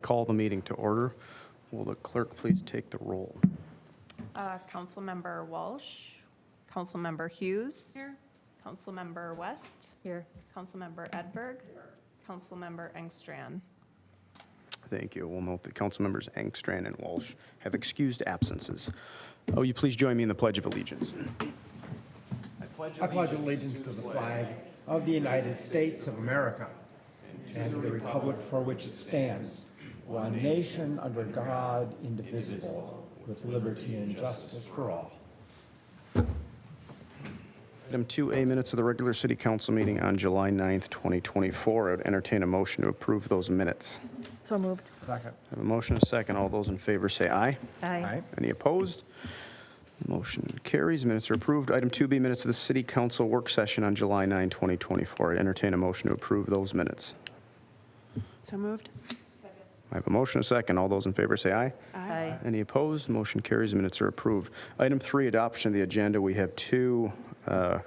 Call the meeting to order. Will the clerk please take the roll? Councilmember Walsh, Councilmember Hughes. Here. Councilmember West. Here. Councilmember Edberg. Councilmember Engstrand. Thank you. We'll note that Councilmembers Engstrand and Walsh have excused absences. Will you please join me in the Pledge of Allegiance? I pledge allegiance to the flag of the United States of America and to the republic for which it stands, one nation under God, indivisible, with liberty and justice for all. Item 2A, minutes of the regular city council meeting on July 9th, 2024. I would entertain a motion to approve those minutes. So moved. Second. I have a motion and a second. All those in favor say aye. Aye. Any opposed? Motion carries. Minutes are approved. Item 2B, minutes of the city council work session on July 9, 2024. I entertain a motion to approve those minutes. So moved. I have a motion and a second. All those in favor say aye. Aye. Any opposed? Motion carries. Minutes are approved. Item 3, adoption of the agenda. We have two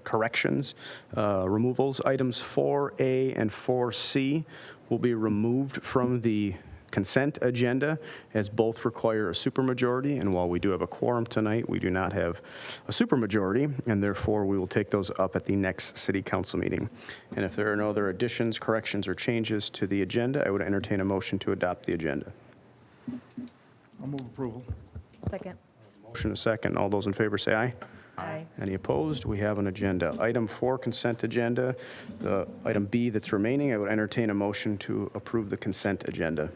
corrections, removals. Items 4A and 4C will be removed from the consent agenda as both require a supermajority. And while we do have a quorum tonight, we do not have a supermajority, and therefore we will take those up at the next city council meeting. And if there are no other additions, corrections, or changes to the agenda, I would entertain a motion to adopt the agenda. I'll move approval. Second. Motion a second. All those in favor say aye. Aye. Any opposed? We have an agenda. Item 4, consent agenda. The item B that's remaining, I would entertain a motion to approve the consent agenda.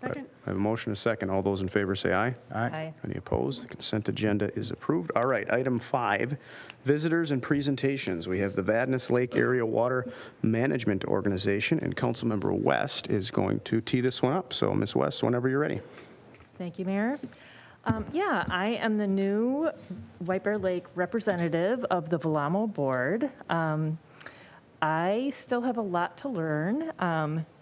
Second. I have a motion, a second. All those in favor say aye. Aye. Any opposed? The consent agenda is approved. All right, item 5, visitors and presentations. We have the Vadnais Lake Area Water Management Organization, and Councilmember West is going to tee this one up. So, Ms. West, whenever you're ready. Thank you, Mayor. Yeah, I am the new White Bear Lake representative of the Velamo Board. I still have a lot to learn,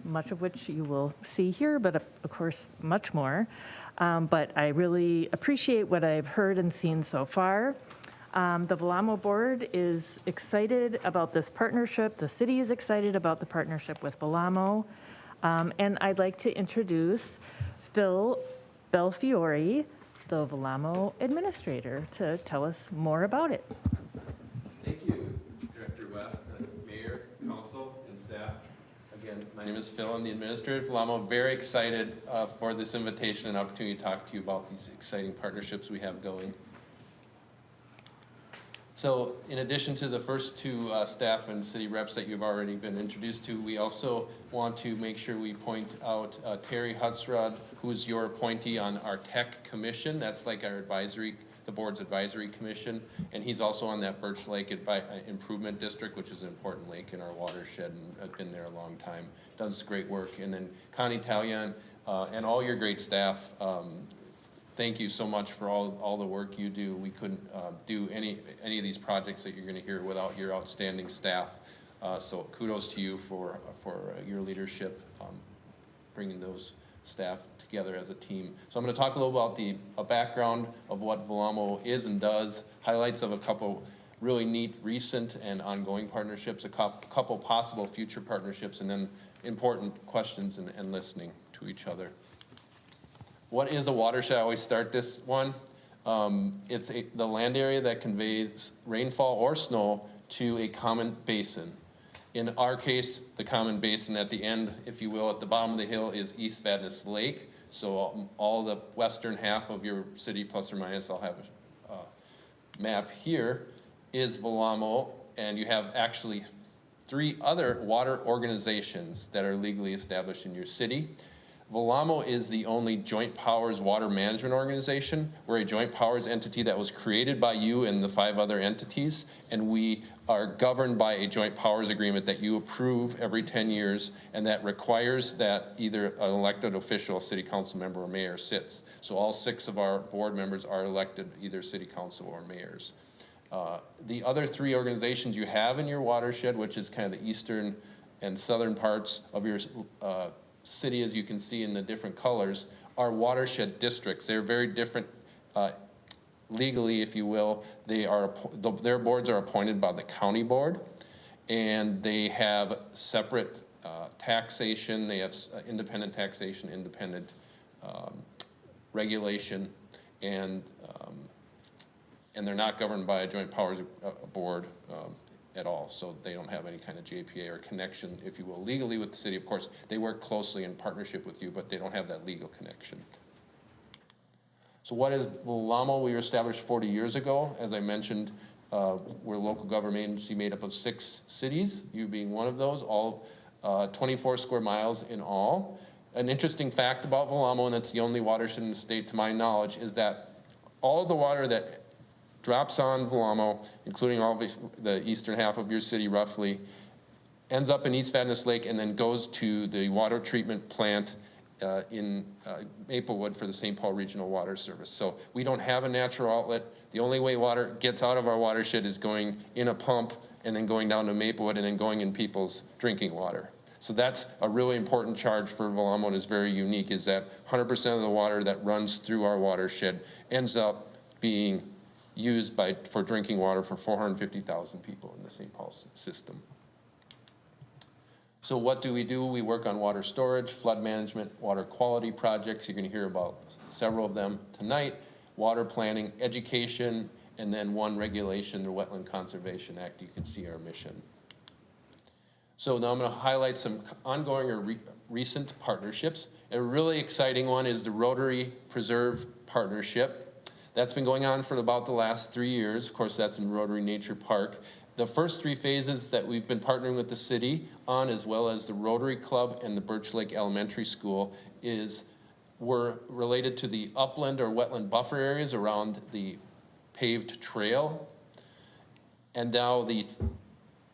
much of which you will see here, but of course, much more. But I really appreciate what I've heard and seen so far. The Velamo Board is excited about this partnership. The city is excited about the partnership with Velamo. And I'd like to introduce Phil Belfiore, the Velamo administrator, to tell us more about it. Thank you, Director West, Mayor, Council, and staff. Again, my name is Phil. I'm the administrator of Velamo. I'm very excited for this invitation and opportunity to talk to you about these exciting partnerships we have going. So in addition to the first two staff and city reps that you've already been introduced to, we also want to make sure we point out Terry Hutsrud, who's your appointee on our tech commission. That's like our advisory, the board's advisory commission. And he's also on that Birch Lake Improvement District, which is an important lake in our watershed, and I've been there a long time. Does great work. And then Connie Talion and all your great staff. Thank you so much for all the work you do. We couldn't do any of these projects that you're going to hear without your outstanding staff. So kudos to you for your leadership, bringing those staff together as a team. So I'm going to talk a little about a background of what Velamo is and does, highlights of a couple really neat recent and ongoing partnerships, a couple possible future partnerships, and then important questions and listening to each other. What is a watershed? I always start this one. It's the land area that conveys rainfall or snow to a common basin. In our case, the common basin at the end, if you will, at the bottom of the hill is East Vadnais Lake. So all the western half of your city, plus or minus, I'll have a map here, is Velamo. And you have actually 3 other water organizations that are legally established in your city. Velamo is the only joint powers water management organization. We're a joint powers entity that was created by you and the 5 other entities, and we are governed by a joint powers agreement that you approve every 10 years, and that requires that either an elected official, a city council member or mayor sits. So all 6 of our board members are elected either city council or mayors. The other 3 organizations you have in your watershed, which is kind of the eastern and southern parts of your city, as you can see in the different colors, are watershed districts. They're very different legally, if you will. Their boards are appointed by the county board, and they have separate taxation, they have independent taxation, independent regulation, and they're not governed by a joint powers board at all, so they don't have any kind of JPA or connection, if you will, legally with the city. Of course, they work closely in partnership with you, but they don't have that legal connection. So what is VLAMO? We were established 40 years ago. As I mentioned, we're a local government agency made up of 6 cities, you being one of those, all 24 square miles in all. An interesting fact about VLAMO, and it's the only watershed in the state to my knowledge, is that all of the water that drops on VLAMO, including all the eastern half of your city roughly, ends up in East Vadnais Lake and then goes to the water treatment plant in Maplewood for the St. Paul Regional Water Service. So we don't have a natural outlet. The only way water gets out of our watershed is going in a pump and then going down to Maplewood and then going in people's drinking water. So that's a really important charge for VLAMO, and is very unique, is that 100% of the water that runs through our watershed ends up being used for drinking water for 450,000 people in the St. Paul system. So what do? We work on water storage, flood management, water quality projects. You're going to hear about several of them tonight. Water planning, education, and then one regulation, the Wetland Conservation Act. You can see our mission. So now I'm going to highlight some ongoing or recent partnerships. A really exciting one is the Rotary Preserve Partnership. That's been going on for about the last 3 years. Of course, that's in Rotary Nature Park. The first 3 phases that we've been partnering with the city on, as well as the Rotary Club and the Birch Lake Elementary School, were related to the upland or wetland buffer areas around the paved trail. And now the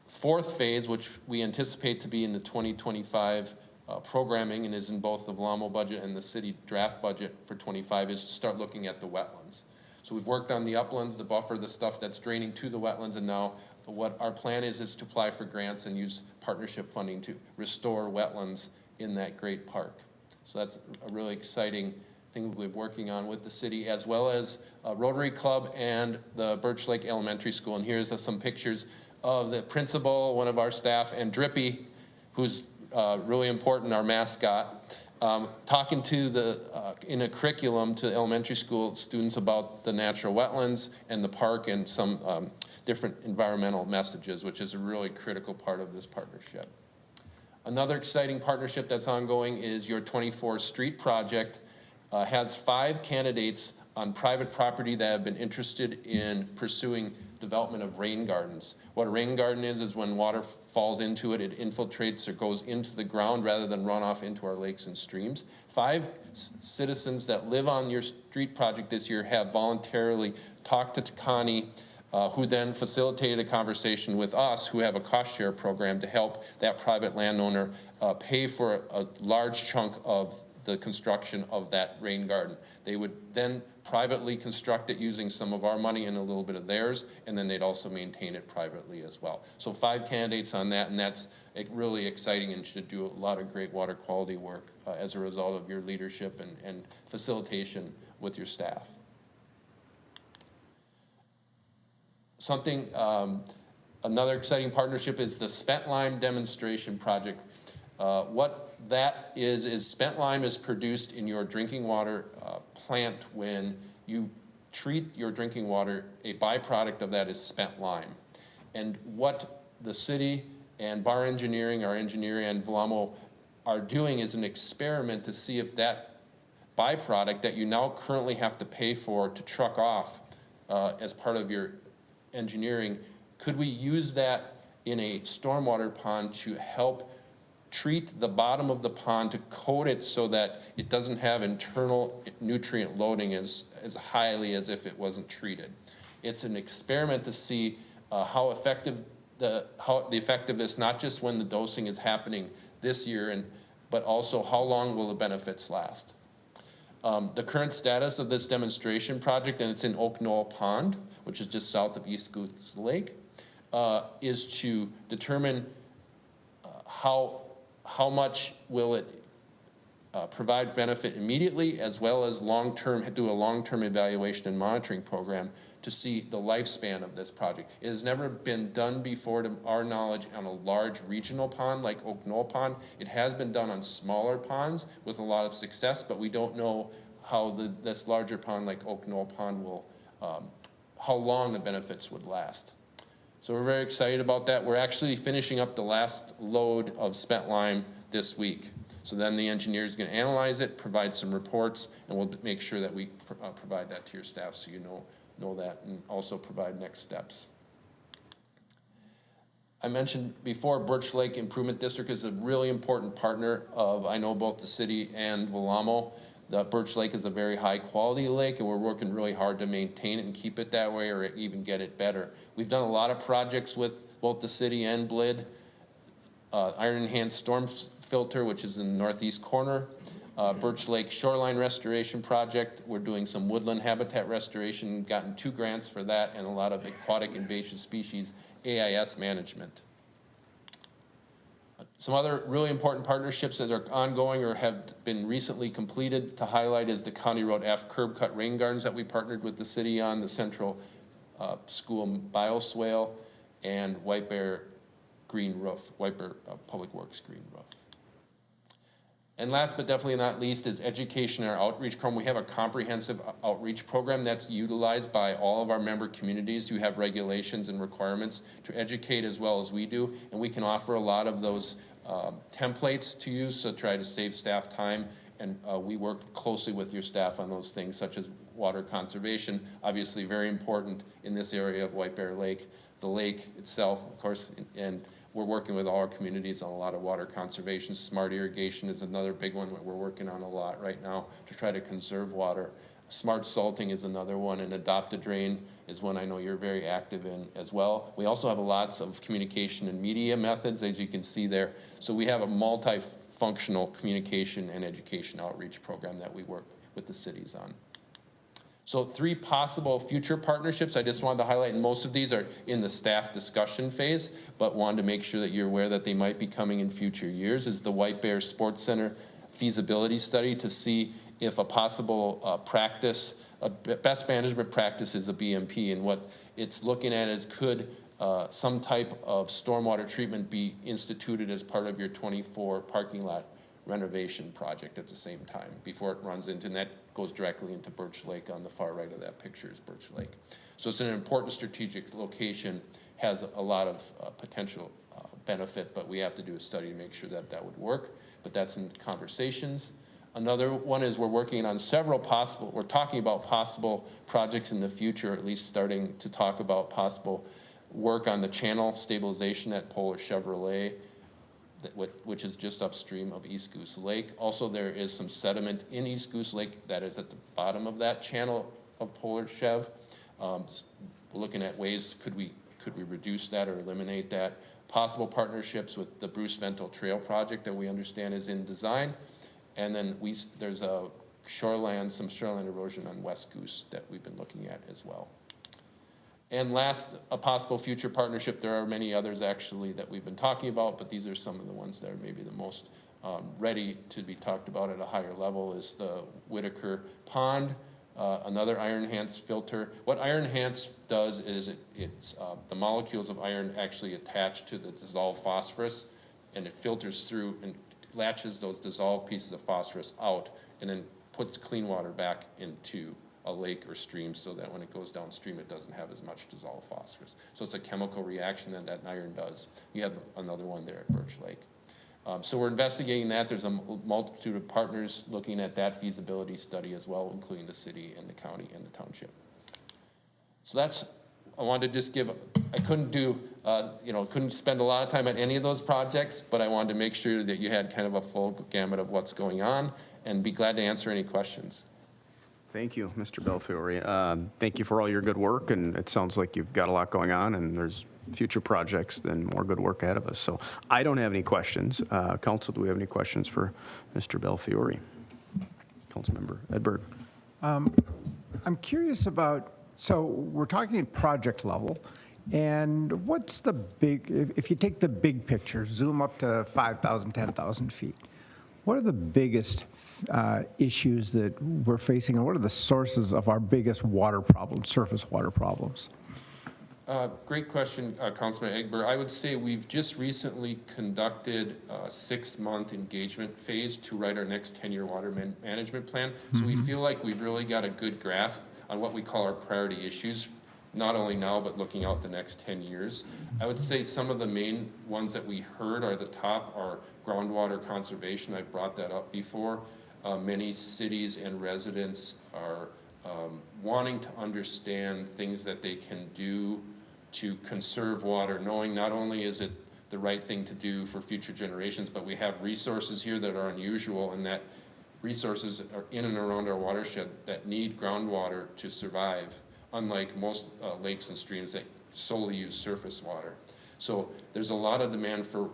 4th phase, which we anticipate to be in the 2025 programming and is in both the VLAMO budget and the city draft budget for 25, is to start looking at the wetlands. So we've worked on the uplands, the buffer, the stuff that's draining to the wetlands, and now what our plan is to apply for grants and use partnership funding to restore wetlands in that great park. So that's a really exciting thing we're working on with the city, as well as Rotary Club and the Birch Lake Elementary School. And here's some pictures of the principal, one of our staff, and Drippy, who's really important, our mascot, talking to in a curriculum to elementary school students about the natural wetlands and the park and some different environmental messages, which is a really critical part of this partnership. Another exciting partnership that's ongoing is your 24 Street project. Has 5 candidates on private property that have been interested in pursuing development of rain gardens. What a rain garden is when water falls into it, it infiltrates or goes into the ground rather than run off into our lakes and streams. 5 citizens that live on your street project this year have voluntarily talked to Connie, who then facilitated a conversation with us, who have a cost share program to help that private landowner pay for a large chunk of the construction of that rain garden. They would then privately construct it using some of our money and a little bit of theirs, and then they'd also maintain it privately as well. So 5 candidates on that, and that's really exciting and should do a lot of great water quality work as a result of your leadership and facilitation with your staff. Another exciting partnership is the Spent Lime Demonstration Project. What that is spent lime is produced in your drinking water plant when you treat your drinking water. A byproduct of that is spent lime. And what the city and Bar Engineering, our engineer, and VLAMO are doing is an experiment to see if that byproduct that you now currently have to pay for to truck off as part of your engineering, could we use that in a stormwater pond to help treat the bottom of the pond, to coat it so that it doesn't have internal nutrient loading as highly as if it wasn't treated. It's an experiment to see how effective the effectiveness, not just when the dosing is happening this year, but also how long will the benefits last. The current status of this demonstration project, and it's in Oak Knoll Pond, which is just south of East Goose Lake, is to determine how much will it provide benefit immediately, as well as long-term, do a long-term evaluation and monitoring program to see the lifespan of this project. It has never been done before, to our knowledge, on a large regional pond like Oak Knoll Pond. It has been done on smaller ponds with a lot of success, but we don't know how this larger pond like Oak Knoll Pond will, how long the benefits would last. So we're very excited about that. We're actually finishing up the last load of spent lime this week. So then the engineer is going to analyze it, provide some reports, and we'll make sure that we provide that to your staff so you know that, and also provide next steps. I mentioned before, Birch Lake Improvement District is a really important partner of, I know, both the city and Velamo. The Birch Lake is a very high quality lake, and we're working really hard to maintain it and keep it that way, or even get it better. We've done a lot of projects with both the city and BLID. Iron Enhanced Storm Filter, which is in the northeast corner. Birch Lake Shoreline Restoration Project. We're doing some woodland habitat restoration, gotten 2 grants for that, and a lot of aquatic invasive species AIS management. Some other really important partnerships that are ongoing or have been recently completed to highlight is the County Road F curb cut rain gardens that we partnered with the city on, the Central School bioswale, and White Bear green roof, White Bear Public Works green roof. And last but definitely not least is education and our outreach program. We have a comprehensive outreach program that's utilized by all of our member communities who have regulations and requirements to educate as well as we do. And we can offer a lot of those templates to use, so try to save staff time. And we work closely with your staff on those things, such as water conservation, obviously very important in this area of White Bear Lake. The lake itself, of course, and we're working with all our communities on a lot of water conservation. Smart irrigation is another big one that we're working on a lot right now to try to conserve water. Smart salting is another one, and Adopt a Drain is one I know you're very active in as well. We also have lots of communication and media methods, as you can see there. So we have a multifunctional communication and education outreach program that we work with the cities on. So 3 possible future partnerships I just wanted to highlight, and most of these are in the staff discussion phase, but wanted to make sure that you're aware that they might be coming in future years, is the White Bear Sports Center feasibility study to see if a possible practice, a best management practice is a BMP, and what it's looking at is could some type of stormwater treatment be instituted as part of your 24 parking lot renovation project at the same time before it runs into, and that goes directly into Birch Lake. On the far right of that picture is Birch Lake. So it's an important strategic location, has a lot of potential benefit, but we have to do a study to make sure that that would work, but that's in conversations. Another one is we're working on we're talking about possible projects in the future, at least starting to talk about possible work on the channel stabilization at Polar Chevrolet, which is just upstream of East Goose Lake. Also, there is some sediment in East Goose Lake that is at the bottom of that channel of Polar Chev. We're looking at ways, could we reduce that or eliminate that? Possible partnerships with the Bruce Ventle Trail project that we understand is in design. And then there's some shoreline erosion on West Goose that we've been looking at as well. And last, a possible future partnership, there are many others actually that we've been talking about, but these are some of the ones that are maybe the most ready to be talked about at a higher level, is the Whitaker Pond, another iron enhanced filter. What iron enhanced does is it's the molecules of iron actually attach to the dissolved phosphorus, and it filters through and latches those dissolved pieces of phosphorus out, and then puts clean water back into a lake or stream, so that when it goes downstream it doesn't have as much dissolved phosphorus. So it's a chemical reaction that iron does. You have another one there at Birch Lake. So we're investigating that. There's a multitude of partners looking at that feasibility study as well, including the city and the county and the township. So that's, I wanted to just give, I couldn't do, couldn't spend a lot of time on any of those projects, but I wanted to make sure that you had kind of a full gamut of what's going on, and be glad to answer any questions. Thank you, Mr. Belfiore. Thank you for all your good work, and it sounds like you've got a lot going on, and there's future projects and more good work ahead of us. So I don't have any questions. Council, do we have any questions for Mr. Belfiore? Councilmember Edberg. I'm curious about, so we're talking at project level, and what's the big, if you take the big picture, zoom up to 5,000, 10,000 feet, What are the biggest issues that we're facing, and what are the sources of our biggest water problems, surface water problems? Great question, Councilman Egbert. I would say we've just recently conducted a 6-month engagement phase to write our next 10-year water management plan. So we feel like we've really got a good grasp on what we call our priority issues, not only now, but looking out the next 10 years. I would say some of the main ones that we heard are the top are groundwater conservation. I've brought that up before. Many cities and residents are wanting to understand things that they can do to conserve water, knowing not only is it the right thing to do for future generations, but we have resources here that are unusual, and that resources are in and around our watershed that need groundwater to survive, unlike most lakes and streams that solely use surface water. So there's a lot of demand for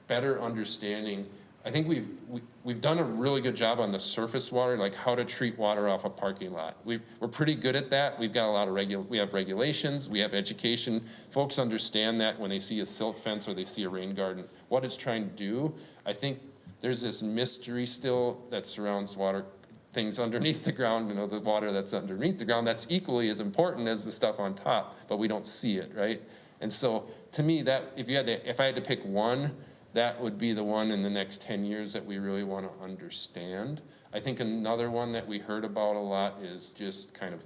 better understanding. I think we've done a really good job on the surface water, like how to treat water off a parking lot. We're pretty good at that. We've got a lot of we have regulations, we have education. Folks understand that when they see a silt fence or they see a rain garden, what it's trying to do. I think there's this mystery still that surrounds water, things underneath the ground, you know, the water that's underneath the ground, that's equally as important as the stuff on top, but we don't see it, right? And so to me, that if I had to pick one, that would be the one in the next 10 years that we really want to understand. I think another one that we heard about a lot is just kind of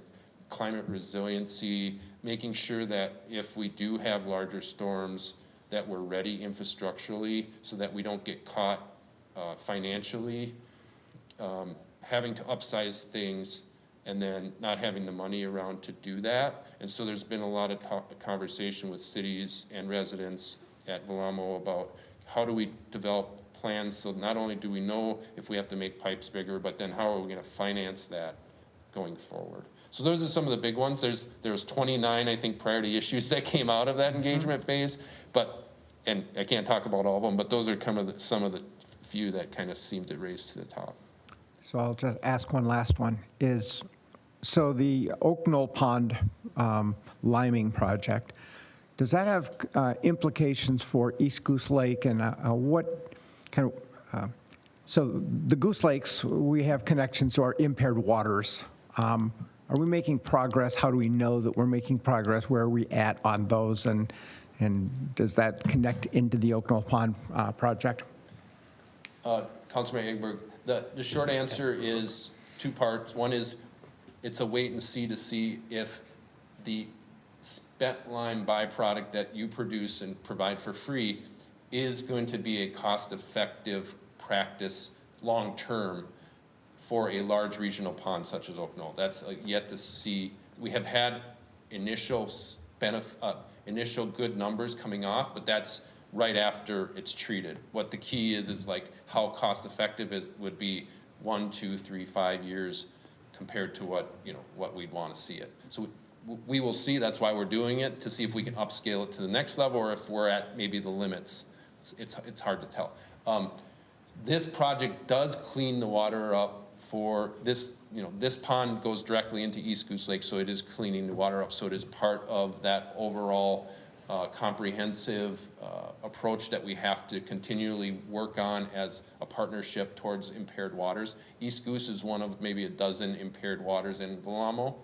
climate resiliency, making sure that if we do have larger storms, that we're ready infrastructurally so that we don't get caught financially, having to upsize things and then not having the money around to do that. And so there's been a lot of conversation with cities and residents at Velamo about how do we develop plans so not only do we know if we have to make pipes bigger, but then how are we going to finance that going forward? So those are some of the big ones. There was 29, I think, priority issues that came out of that engagement phase, and I can't talk about all of them, but those are some of the few that kind of seemed to raise to the top. So I'll just ask one last one. So the Oak Knoll Pond liming project, does that have implications for East Goose Lake, and what kind of, so the Goose Lakes, we have connections to our impaired waters. Are we making progress? How do we know that we're making progress? Where are we at on those, and does that connect into the Oak Knoll Pond project? Councilman Egbert, the short answer is 2 parts. One is it's a wait and see to see if the spent lime byproduct that you produce and provide for free is going to be a cost-effective practice long-term for a large regional pond such as Oak Knoll. That's yet to see. We have had initial good numbers coming off, but that's right after it's treated. What the key is like how cost-effective it would be 1, 2, 3, 5 years compared to what we'd want to see it. So we will see. That's why we're doing it, to see if we can upscale it to the next level or if we're at maybe the limits. It's hard to tell. This project does clean the water up for this. This pond goes directly into East Goose Lake, so it is cleaning the water up. So it is part of that overall comprehensive approach that we have to continually work on as a partnership towards impaired waters. East Goose is one of maybe a dozen impaired waters in Velamo,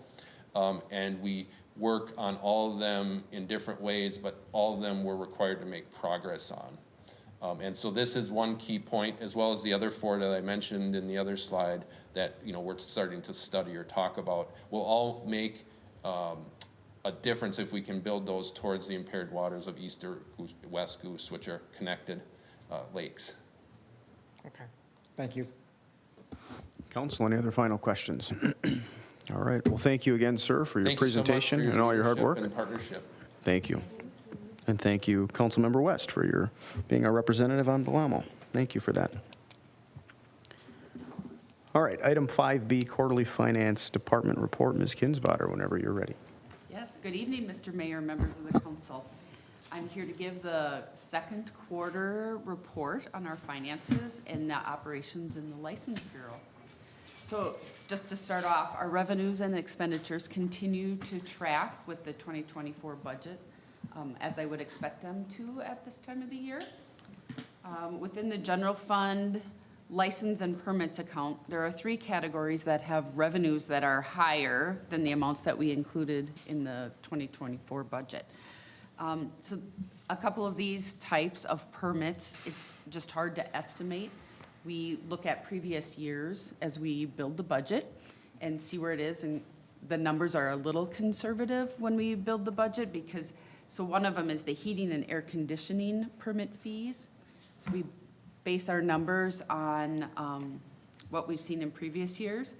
and we work on all of them in different ways, but all of them we're required to make progress on. And so this is one key point, as well as the other 4 that I mentioned in the other slide that we're starting to study or talk about. Will all make a difference if we can build those towards the impaired waters of East or West Goose, which are connected lakes. Okay, thank you. Council, any other final questions? All right. Well, thank you again, sir, for your Thank you so much presentation for and all your hard leadership work. and partnership. Thank you. And thank you, Councilmember West, for your being our representative on Velamo. Thank you for that. All right, item 5B, Quarterly Finance Department Report. Ms. Kinsvater, whenever you're ready. Yes, good evening, Mr. Mayor, members of the council. I'm here to give the second quarter report on our finances and the operations in the License Bureau. So just to start off, our revenues and expenditures continue to track with the 2024 budget, as I would expect them to at this time of the year. Within the general fund, license and permits account, there are three categories that have revenues that are higher than the amounts that we included in the 2024 budget. So a couple of these types of permits, it's just hard to estimate. We look at previous years as we build the budget and see where it is, and the numbers are a little conservative when we build the budget because, so one of them is the heating and air conditioning permit fees. So we base our numbers on what we've seen in previous years.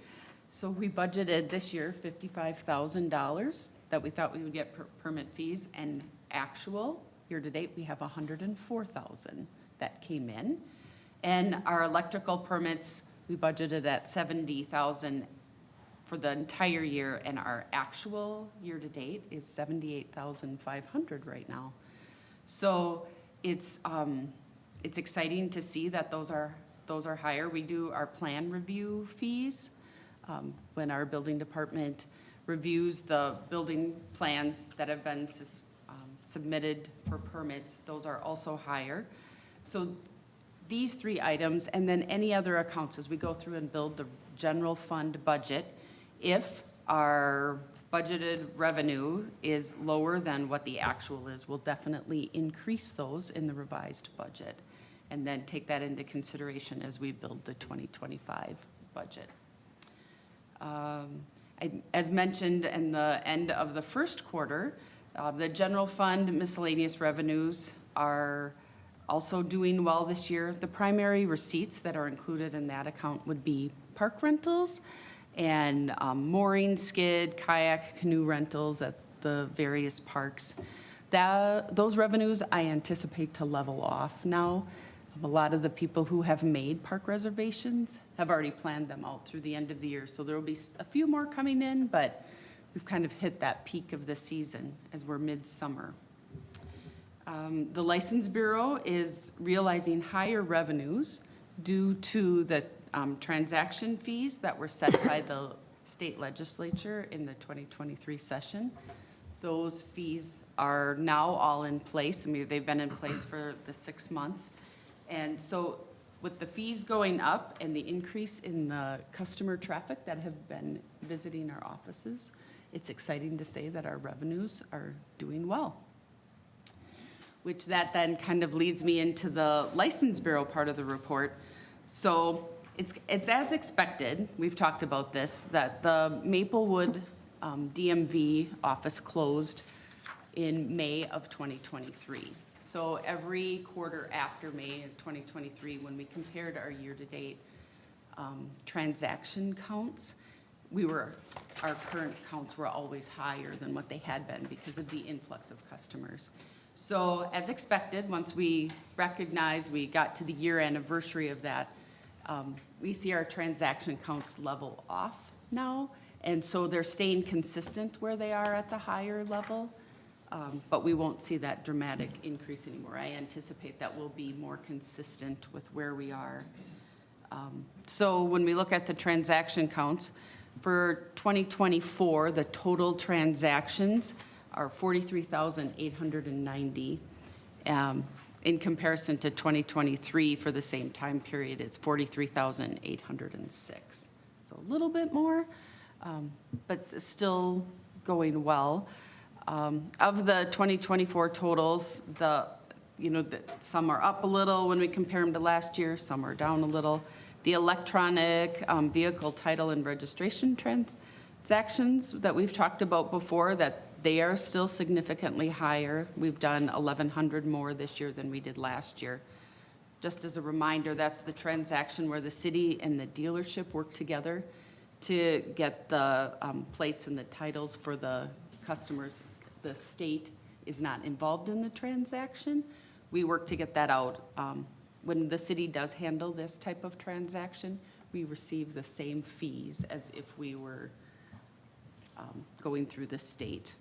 So we budgeted this year $55,000 that we thought we would get permit fees, and actual, year-to-date, we have $104,000 that came in. And our electrical permits, we budgeted at $70,000 for the entire year, and our actual year-to-date is $78,500 right now. So it's exciting to see that those are higher. We do our plan review fees when our building department reviews the building plans that have been submitted for permits. Those are also higher. So these three items, and then any other accounts as we go through and build the general fund budget, if our budgeted revenue is lower than what the actual is, we'll definitely increase those in the revised budget, and then take that into consideration as we build the 2025 budget. As mentioned in the end of the first quarter, the general fund miscellaneous revenues are also doing well this year. The primary receipts that are included in that account would be park rentals and mooring, skid, kayak, canoe rentals at the various parks. Those revenues I anticipate to level off now. A lot of the people who have made park reservations have already planned them out through the end of the year. So there will be a few more coming in, but we've kind of hit that peak of the season as we're midsummer. The License Bureau is realizing higher revenues due to the transaction fees that were set by the state legislature in the 2023 session. Those fees are now all in place. I mean, they've been in place for the 6 months. And so with the fees going up and the increase in the customer traffic that have been visiting our offices, it's exciting to say that our revenues are doing well. Which that then kind of leads me into the License Bureau part of the report. So it's as expected, we've talked about this, that the Maplewood DMV office closed in May of 2023. So every quarter after May of 2023, when we compared our year-to-date transaction counts, our current counts were always higher than what they had been because of the influx of customers. So as expected, once we recognized we got to the year anniversary of that, we see our transaction counts level off now. And so they're staying consistent where they are at the higher level, but we won't see that dramatic increase anymore. I anticipate that will be more consistent with where we are. So when we look at the transaction counts, for 2024, the total transactions are 43,890. In comparison to 2023, for the same time period, it's 43,806. So a little bit more, but still going well. Of the 2024 totals, some are up a little when we compare them to last year, some are down a little. The electronic vehicle title and registration transactions that we've talked about before, that they are still significantly higher. We've done 1,100 more this year than we did last year. Just as a reminder, that's the transaction where the city and the dealership work together to get the plates and the titles for the customers. The state is not involved in the transaction. We work to get that out. When the city does handle this type of transaction, we receive the same fees as if we were going through the state.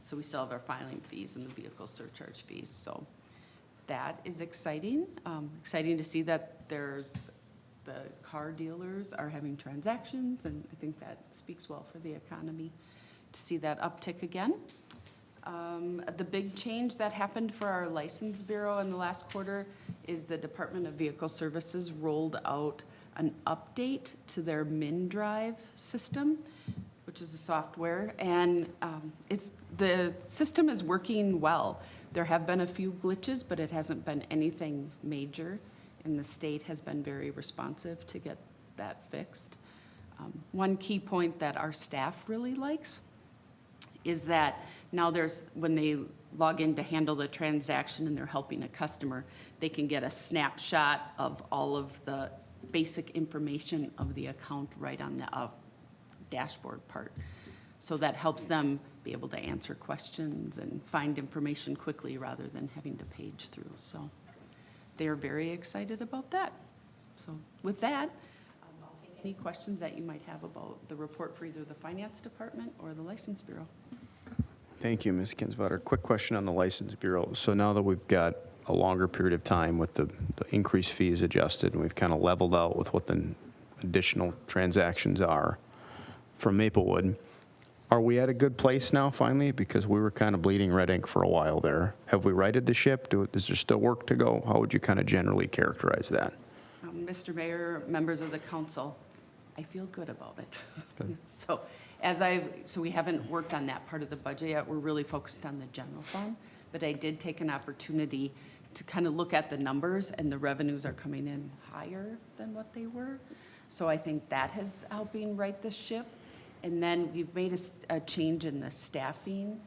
So we still have our filing fees and the vehicle surcharge fees. So that is exciting. Exciting to see that the car dealers are having transactions, and I think that speaks well for the economy to see that uptick again. The big change that happened for our License Bureau in the last quarter is the Department of Vehicle Services rolled out an update to their MinDrive system, which is a software, and the system is working well. There have been a few glitches, but it hasn't been anything major, and the state has been very responsive to get that fixed. One key point that our staff really likes is that now when they log in to handle the transaction and they're helping a customer, they can get a snapshot of all of the basic information of the account right on the dashboard part. So that helps them be able to answer questions and find information quickly rather than having to page through. So they're very excited about that. So with that, I'll take any questions that you might have about the report for either the Finance Department or the License Bureau. Thank you, Ms. Kinsvater. Quick question on the License Bureau. So now that we've got a longer period of time with the increased fees adjusted, and we've kind of leveled out with what the additional transactions are from Maplewood, are we at a good place now finally? Because we were kind of bleeding red ink for a while there. Have we righted the ship? Is there still work to go? How would you kind of generally characterize that? Mr. Mayor, members of the council, I feel good about it. Good. So we haven't worked on that part of the budget yet. We're really focused on the general fund. But I did take an opportunity to kind of look at the numbers, and the revenues are coming in higher than what they were. So I think that has helping right the ship. And then we've made a change in the staffing.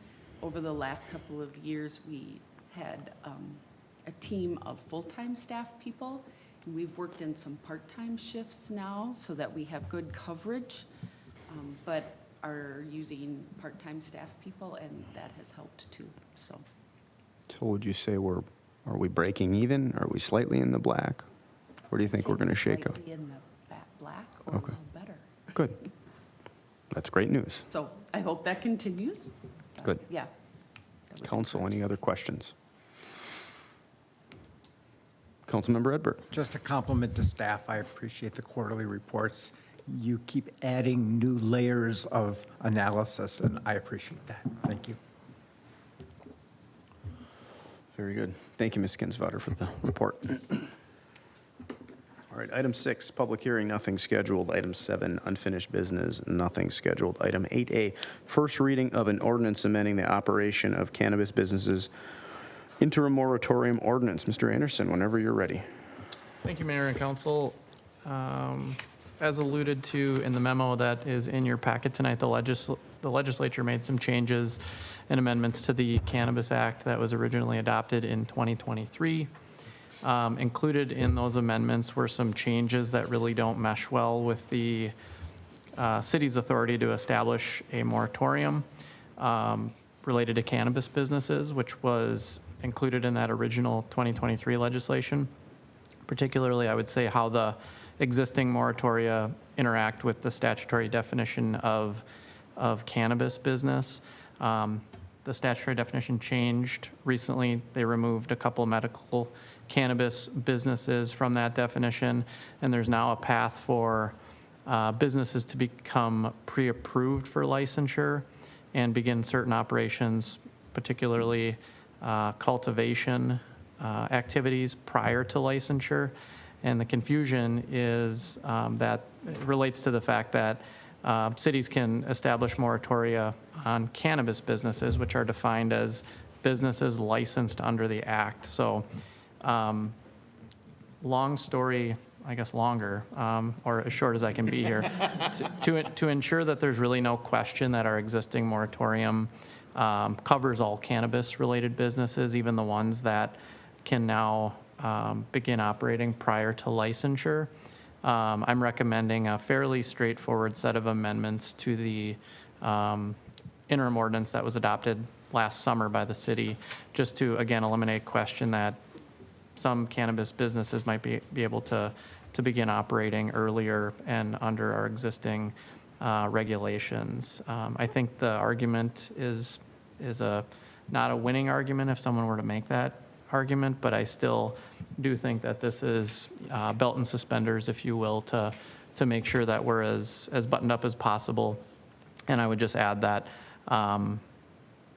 Over the last couple of years, we had a team of full-time staff people. And we've worked in some part-time shifts now so that we have good coverage, but are using part-time staff people, and that has helped too, so. So would you say are we breaking even? Are we slightly in the black? Where do you think we're going to shake out? Slightly in the black or a Okay. little better. Good. That's great news. So I hope that continues. Good. Yeah. That was Council, any other questions? Councilmember Edberg. Just a compliment to staff. I appreciate the quarterly reports. You keep adding new layers of analysis, and I appreciate that. Thank you. Very good. Thank you, Ms. Kinsvater, for the report. All right, item 6, public hearing, nothing scheduled. Item 7, unfinished business, nothing scheduled. Item 8A, first reading of an ordinance amending the operation of cannabis businesses interim moratorium ordinance. Mr. Anderson, whenever you're ready. Thank you, Mayor and Council. As alluded to in the memo that is in your packet tonight, the legislature made some changes and amendments to the Cannabis Act that was originally adopted in 2023. Included in those amendments were some changes that really don't mesh well with the city's authority to establish a moratorium related to cannabis businesses, which was included in that original 2023 legislation. Particularly, I would say how the existing moratoria interact with the statutory definition of cannabis business. The statutory definition changed recently. They removed a couple medical cannabis businesses from that definition, and there's now a path for businesses to become pre-approved for licensure and begin certain operations, particularly cultivation activities prior to licensure. And the confusion is that it relates to the fact that cities can establish moratoria on cannabis businesses, which are defined as businesses licensed under the act. So long story, I guess longer, or as short as I can be here, to ensure that there's really no question that our existing moratorium covers all cannabis-related businesses, even the ones that can now begin operating prior to licensure. I'm recommending a fairly straightforward set of amendments to the interim ordinance that was adopted last summer by the city, just to, again, eliminate question that some cannabis businesses might be able to begin operating earlier and under our existing regulations. I think the argument is not a winning argument if someone were to make that argument, but I still do think that this is belt and suspenders, if you will, to make sure that we're as buttoned up as possible. And I would just add that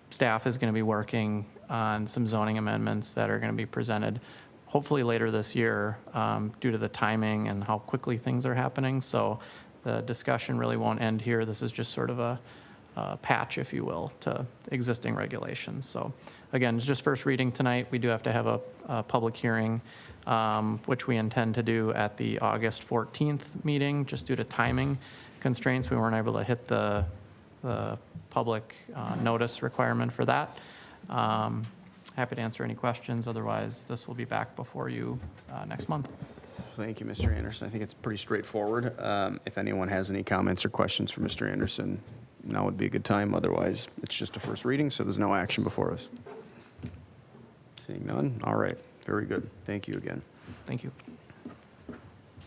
staff is going to be working on some zoning amendments that are going to be presented hopefully later this year due to the timing and how quickly things are happening. So the discussion really won't end here. This is just sort of a patch, if you will, to existing regulations. So again, it's just first reading tonight. We do have to have a public hearing, which we intend to do at the August 14th meeting, just due to timing constraints. We weren't able to hit the public notice requirement for that. Happy to answer any questions. Otherwise, this will be back before you next month. Thank you, Mr. Anderson. I think it's pretty straightforward. If anyone has any comments or questions for Mr. Anderson, now would be a good time. Otherwise, it's just a first reading, so there's no action before us. Seeing none? All right. Very good. Thank you again. Thank you.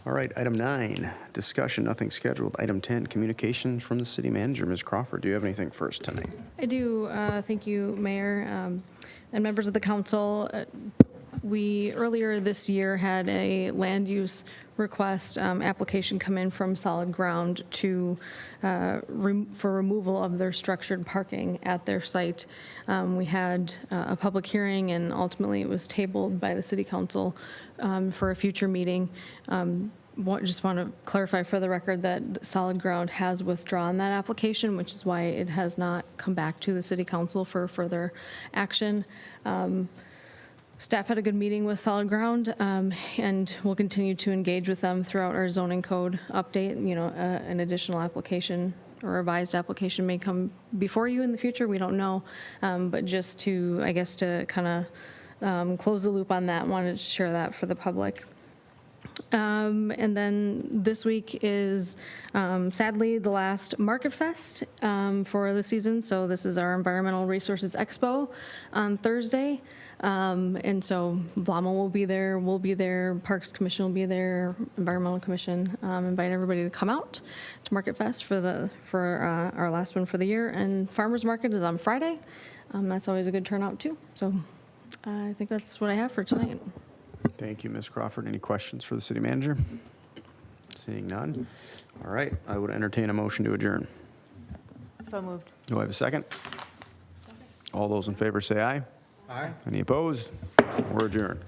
All right, item 9, discussion, nothing scheduled. Item 10, communications from the city manager. Ms. Crawford, do you have anything for us tonight? I do. Thank you, Mayor, and members of the council. We, earlier this year, had a land use request application come in from Solid Ground to, for removal of their structured parking at their site. We had a public hearing, and ultimately it was tabled by the city council for a future meeting. Just want to clarify for the record that Solid Ground has withdrawn that application, which is why it has not come back to the city council for further action. Staff had a good meeting with Solid Ground, and we'll continue to engage with them throughout our zoning code update. You know, an additional application or revised application may come before you in the future. We don't know, but just to, I guess, to kind of close the loop on that, wanted to share that for the public. And then this week is sadly the last Market Fest for the season. So this is our Environmental Resources Expo on Thursday. And so VLAMA will be there, we'll be there, Parks Commission will be there, Environmental Commission. Invite everybody to come out to Market Fest for our last one for the year. And Farmers Market is on Friday. That's always a good turnout too. So I think that's what I have for tonight. Thank you, Ms. Crawford. Any questions for the city manager? Seeing none. All right, I would entertain a motion to adjourn. So moved. Do I have a second? All those in favor say aye. Aye. Any opposed? We're adjourned.